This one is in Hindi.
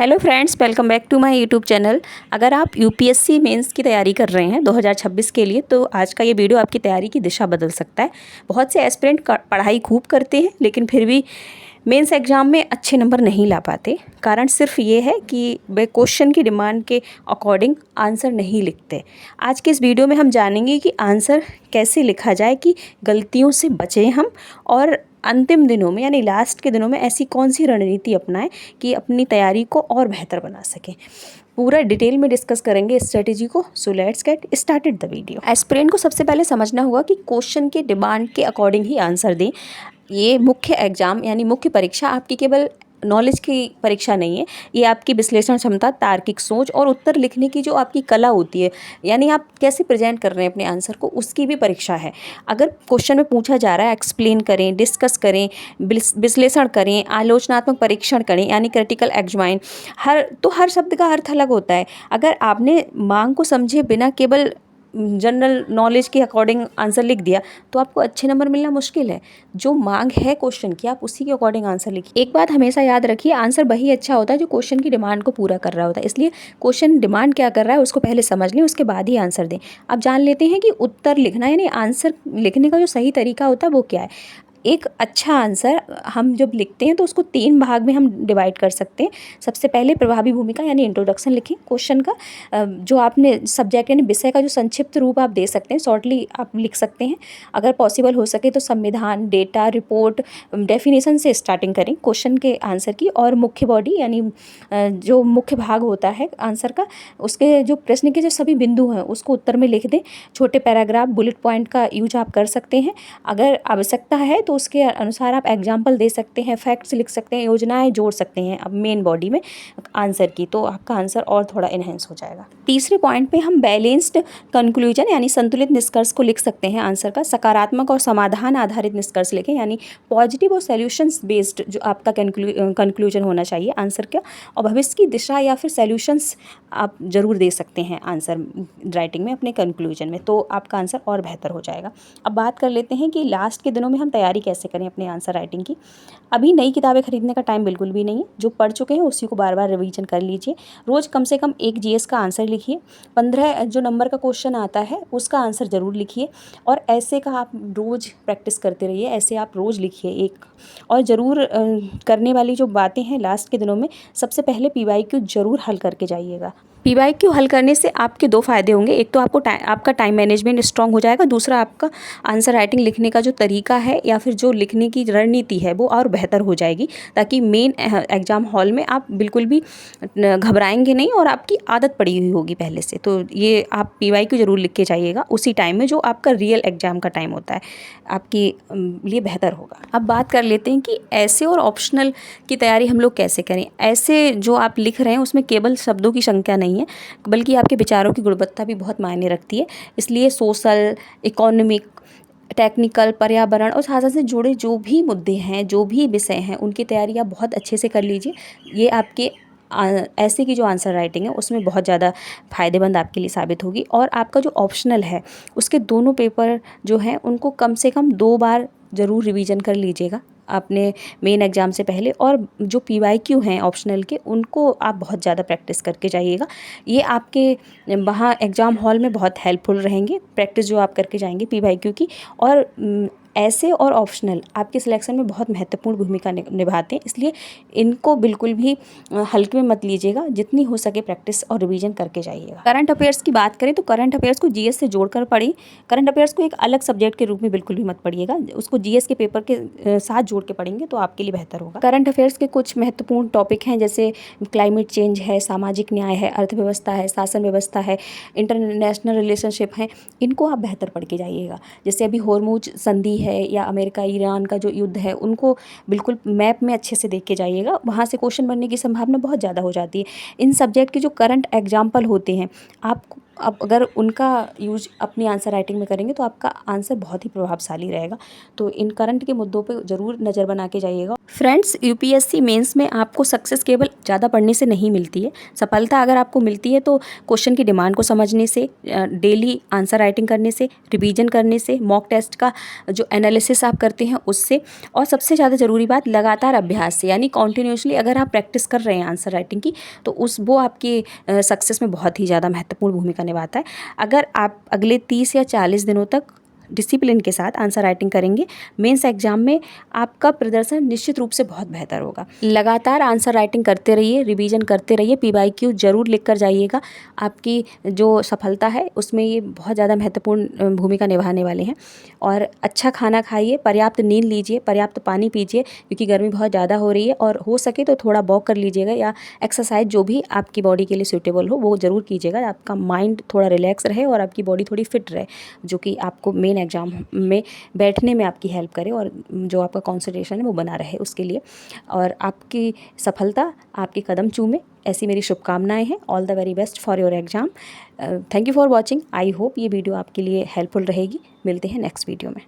Hello friends, welcome back to my YouTube channel. अगर आप यूपीएससी मेंस की तैयारी कर रहे हैं 2026 के लिए, तो आज का ये वीडियो आपकी तैयारी की दिशा बदल सकता है। बहुत से एस्पिरेंट पढ़ाई खूब करते हैं, लेकिन फिर भी मेंस एग्ज़ाम में अच्छे नंबर नहीं ला पाते। कारण सिर्फ ये है कि वे क्वेश्चन की डिमांड के अकॉर्डिंग आंसर नहीं लिखते। आज के इस वीडियो में हम जानेंगे कि आंसर कैसे लिखा जाए कि गलतियों से बचें हम, और अंतिम दिनों में यानी लास्ट के दिनों में ऐसी कौन सी रणनीति अपनाएं कि अपनी तैयारी को और बेहतर बना सकें। पूरा डिटेल में डिस्कस करेंगे इस स्ट्रेटेजी को। So let's get started the video. Aspirant को सबसे पहले समझना होगा कि क्वेश्चन के डिमांड के अकॉर्डिंग ही आंसर दें। ये मुख्य एग्जाम यानी मुख्य परीक्षा आपकी केवल नॉलेज की परीक्षा नहीं है, ये आपकी विश्लेषण क्षमता, तार्किक सोच और उत्तर लिखने की जो आपकी कला होती है, यानी आप कैसे प्रेजेंट कर रहे हैं अपने आंसर को, उसकी भी परीक्षा है। अगर क्वेश्चन में पूछा जा रहा है एक्सप्लेन करें, डिस्कस करें, विश्लेषण करें, आलोचनात्मक परीक्षण करें यानी क्रिटिकल एग्जामिन। हर शब्द का अर्थ अलग होता है। अगर आपने मांग को समझे बिना केवल जनरल नॉलेज के अकॉर्डिंग आंसर लिख दिया, तो आपको अच्छे नंबर मिलना मुश्किल है। जो मांग है क्वेश्चन की, आप उसी के अकॉर्डिंग आंसर लिखिए। एक बात हमेशा याद रखिए, आंसर वही अच्छा होता है जो क्वेश्चन की डिमांड को पूरा कर रहा होता है। इसलिए क्वेश्चन डिमांड क्या कर रहा है उसको पहले समझ लें, उसके बाद ही आंसर दें। अब जान लेते हैं कि उत्तर लिखना यानी आंसर लिखने का जो सही तरीका होता है वो क्या है। एक अच्छा आंसर हम जब लिखते हैं तो उसको 3 भाग में हम डिवाइड कर सकते हैं। सबसे पहले प्रभावी भूमिका यानी इंट्रोडक्शन लिखें क्वेश्चन का। जो आपने सब्जेक्ट यानी विषय का जो संक्षिप्त रूप आप दे सकते हैं, शॉर्टली आप लिख सकते हैं। अगर पॉसिबल हो सके तो संविधान, डेटा, रिपोर्ट, डेफिनेशन से स्टार्टिंग करें क्वेश्चन के आंसर की। और मुख्य बॉडी यानी जो मुख्य भाग होता है आंसर का, उसके जो प्रश्न के जो सभी बिंदु हैं उसको उत्तर में लिख दें। छोटे पैराग्राफ, बुलेट पॉइंट का यूज आप कर सकते हैं। अगर आवश्यकता है तो उसके अनुसार आप एग्जाम्पल दे सकते हैं, फैक्ट्स लिख सकते हैं, योजनाएं जोड़ सकते हैं अब मेन बॉडी में आंसर की, तो आपका आंसर और थोड़ा इन्हेंस हो जाएगा। तीसरे पॉइंट पे हम बैलेंस्ड कंक्लूजन यानी संतुलित निष्कर्ष को लिख सकते हैं आंसर का। सकारात्मक और समाधान आधारित निष्कर्ष लिखें यानी पॉजिटिव और सॉल्यूशंस बेस्ड जो आपका कंक्लूजन होना चाहिए आंसर का। और भविष्य की दिशा या फिर सॉल्यूशंस आप ज़रूर दे सकते हैं आंसर राइटिंग में अपने कंक्लूजन में, तो आपका आंसर और बेहतर हो जाएगा। अब बात कर लेते हैं कि लास्ट के दिनों में हम तैयारी कैसे करें अपने आंसर राइटिंग की। अभी नई किताबें खरीदने का टाइम बिल्कुल भी नहीं है। जो पढ़ चुके हैं उसी को बार बार रिवीजन कर लीजिए। रोज़ कम से कम एक जीएस का आंसर लिखिए। 15 जो नंबर का क्वेश्चन आता है उसका आंसर ज़रूर लिखिए। और ऐसे का आप रोज़ प्रैक्टिस करते रहिए, ऐसे आप रोज़ लिखिए एक। और ज़रूर करने वाली जो बातें हैं लास्ट के दिनों में, सबसे पहले पीवाईक्यू ज़रूर हल करके जाइएगा। पीवाईक्यू हल करने से आपके 2 फ़ायदे होंगे। एक तो आपका टाइम मैनेजमेंट स्ट्रांग हो जाएगा, दूसरा आपका आंसर राइटिंग लिखने का जो तरीका है या फिर जो लिखने की रणनीति है वो और बेहतर हो जाएगी, ताकि मेन एग्ज़ाम हॉल में आप बिल्कुल भी घबराएंगे नहीं और आपकी आदत पड़ी हुई होगी पहले से। तो ये आप पीवाईक्यू ज़रूर लिख के जाइएगा उसी टाइम में जो आपका रियल एग्ज़ाम का टाइम होता है, आपके लिए बेहतर होगा। अब बात कर लेते हैं कि ऐसे और ऑप्शनल की तैयारी हम लोग कैसे करें। ऐसे जो आप लिख रहे हैं उसमें केवल शब्दों की संख्या नहीं है, बल्कि आपके विचारों की गुणवत्ता भी बहुत मायने रखती है। इसलिए सोशल, इकोनॉमिक, टेक्निकल, पर्यावरण और साथ से जुड़े जो भी मुद्दे हैं, जो भी विषय हैं, उनकी तैयारी आप बहुत अच्छे से कर लीजिए। ये आपके ऐसे की जो आंसर राइटिंग है उसमें बहुत ज़्यादा फ़ायदेमंद आपके लिए साबित होगी। और आपका जो ऑप्शनल है उसके दोनों पेपर जो हैं उनको कम से कम 2 बार ज़रूर रिवीजन कर लीजिएगा अपने मेन एग्ज़ाम से पहले। और जो पीवाईक्यू हैं ऑप्शनल के, उनको आप बहुत ज़्यादा प्रैक्टिस करके जाइएगा। ये आपके वहाँ एग्ज़ाम हॉल में बहुत हेल्पफुल रहेंगे, प्रैक्टिस जो आप करके जाएंगे पीवाईक्यू की। और ऐसे और ऑप्शनल आपके सिलेक्शन में बहुत महत्वपूर्ण भूमिका निभाते हैं, इसलिए इनको बिल्कुल भी हल्के में मत लीजिएगा। जितनी हो सके प्रैक्टिस और रिवीजन करके जाइएगा। करंट अफेयर्स की बात करें तो करंट अफेयर्स को जीएस से जोड़कर पढ़ें। करंट अफेयर्स को एक अलग सब्जेक्ट के रूप में बिल्कुल भी मत पढ़िएगा, उसको जीएस के पेपर के साथ जोड़ के पढ़ेंगे तो आपके लिए बेहतर होगा। करंट अफेयर्स के कुछ महत्वपूर्ण टॉपिक हैं, जैसे क्लाइमेट चेंज है, सामाजिक न्याय है, अर्थव्यवस्था है, शासन व्यवस्था है, इंटरनेशनल रिलेशनशिप है। इनको आप बेहतर पढ़ के जाइएगा। जैसे अभी होर्मुज संधि है या अमेरिका ईरान का जो युद्ध है, उनको बिल्कुल मैप में अच्छे से देख के जाइएगा, वहाँ से क्वेश्चन बनने की संभावना बहुत ज़्यादा हो जाती है। इन सब्जेक्ट के जो करंट एग्जाम्पल होते हैं आप अब अगर उनका यूज अपनी आंसर राइटिंग में करेंगे तो आपका आंसर बहुत ही प्रभावशाली रहेगा। तो इन करंट के मुद्दों पे ज़रूर नज़र बना के जाइएगा। फ्रेंड्स, यूपीएससी मेंस में आपको सक्सेस केवल ज़्यादा पढ़ने से नहीं मिलती है। सफलता अगर आपको मिलती है तो क्वेश्चन की डिमांड को समझने से, डेली आंसर राइटिंग करने से, रिवीजन करने से, मॉक टेस्ट का जो एनालिसिस आप करते हैं उससे, और सबसे ज़्यादा ज़रूरी बात लगातार अभ्यास से, यानी कॉन्टिन्यूसली अगर आप प्रैक्टिस कर रहे हैं आंसर राइटिंग की तो वो आपके सक्सेस में बहुत ही ज़्यादा महत्वपूर्ण भूमिका निभाता है। अगर आप अगले 30 या 40 दिनों तक डिसिप्लिन के साथ आंसर राइटिंग करेंगे, मेंस एग्जाम में आपका प्रदर्शन निश्चित रूप से बहुत बेहतर होगा। लगातार आंसर राइटिंग करते रहिए, रिवीजन करते रहिए, PYQ जरूर लिख कर जाइएगा। आपकी जो सफलता है उसमें ये बहुत ज़्यादा महत्वपूर्ण भूमिका निभाने वाले हैं। और अच्छा खाना खाइए, पर्याप्त नींद लीजिए, पर्याप्त पानी पीजिए, क्योंकि गर्मी बहुत ज़्यादा हो रही है। और हो सके तो थोड़ा वॉक कर लीजिएगा, या एक्सरसाइज जो भी आपकी बॉडी के लिए सूटेबल हो वो ज़रूर कीजिएगा। आपका माइंड थोड़ा रिलैक्स रहे और आपकी बॉडी थोड़ी फिट रहे, जो कि आपको मेन एग्ज़ाम में बैठने में आपकी हेल्प करे और जो आपका कंसंट्रेशन है वो बना रहे उसके लिए। और आपकी सफलता आपके कदम चूमे, ऐसी मेरी शुभकामनाएं हैं। All the very best for your exam. Thank you for watching. I hope ये वीडियो आपके लिए हेल्पफुल रहेगी। मिलते हैं नेक्स्ट वीडियो में।